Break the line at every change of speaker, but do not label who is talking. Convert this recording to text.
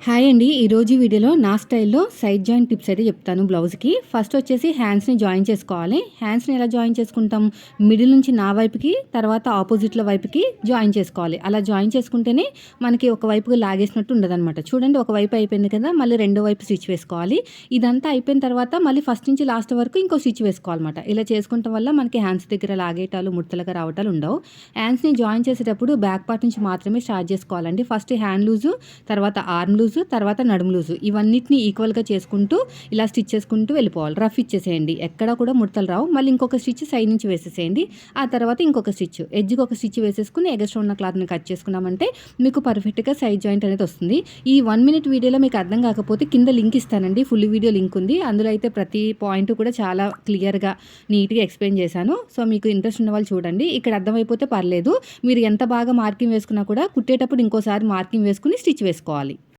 Hi అండి. ఈరోజు వీడియోలో నా స్టైల్‌లో సైడ్ జాయింట్ టిప్స్ అయితే చెప్తాను బ్లౌజ్‌కి. ఫస్ట్ వచ్చేసి హ్యాండ్స్‌ని జాయిన్ చేసుకోవాలి. హ్యాండ్స్‌ని ఎలా జాయిన్ చేసుకుంటాం? మిడిల్ నుంచి నా వైపుకి, తర్వాత ఆపోజిట్‌ల వైపుకి జాయిన్ చేసుకోవాలి. అలా జాయిన్ చేసుకుంటేనే మనకి ఒక వైపుకి లాగేసినట్టు ఉండదనమాట. చూడండి, ఒక వైపు అయిపోయింది కదా! మళ్ళీ రెండో వైపు స్టిచ్ వేసుకోవాలి. ఇదంతా అయిపోయిన తర్వాత మళ్ళీ ఫస్ట్ నుంచి లాస్ట్ వరకు ఇంకో స్టిచ్ వేసుకోవాలన్నమాట. ఇలా చేసుకుంటం వల్ల మనకి హ్యాండ్స్ దగ్గర లాగేయటాలు, ముడతలుగా రావటాలు ఉండవు. హ్యాండ్స్‌ని జాయిన్ చేసేటప్పుడు బ్యాక్ పార్ట్ నుంచి మాత్రమే స్టార్ట్ చేసుకోవాలండి. ఫస్ట్ హ్యాండ్ లూజు, తర్వాత ఆర్మ్ లూజు, తర్వాత నడుము లూజు, ఇవన్నిటిని ఈక్వల్‌గా చేసుకుంటూ ఇలా స్టిచ్ చేసుకుంటూ వెళ్ళిపోవాలి. రఫ్ ఇచ్చేసేయండి. ఎక్కడ కూడా ముడతలు రావు. మళ్ళీ ఇంకొక స్టిచ్ సైడ్ నుంచి వేసేసేయండి. ఆ తర్వాత ఇంకొక స్టిచ్ ఎడ్జ్‌కి ఒక స్టిచ్ వేసేసుకుని ఎగస్ట్రా ఉన్న క్లాత్‌ని కట్ చేసుకున్నామంటే మీకు పర్ఫెక్ట్‌గా సైడ్ జాయింట్ అనేది వస్తుంది. ఈ 1 మినిట్ వీడియోలో మీకు అర్థం కాకపోతే కింద లింక్ ఇస్తానండి. ఫుల్ వీడియో లింక్ ఉంది. అందులో అయితే ప్రతి పాయింట్ కూడా చాలా క్లియర్‌గా, నీట్‌గా ఎక్స్‌ప్లెయిన్ చేశాను. సో మీకు ఇంట్రెస్ట్ ఉన్న వాళ్ళు చూడండి. ఇక్కడ అర్థమైపోతే పర్లేదు. మీరు ఎంత బాగా మార్కింగ్ వేసుకున్నా కూడా కుట్టేటప్పుడు ఇంకోసారి మార్కింగ్ వేసుకుని స్టిచ్ వేసుకోవాలి.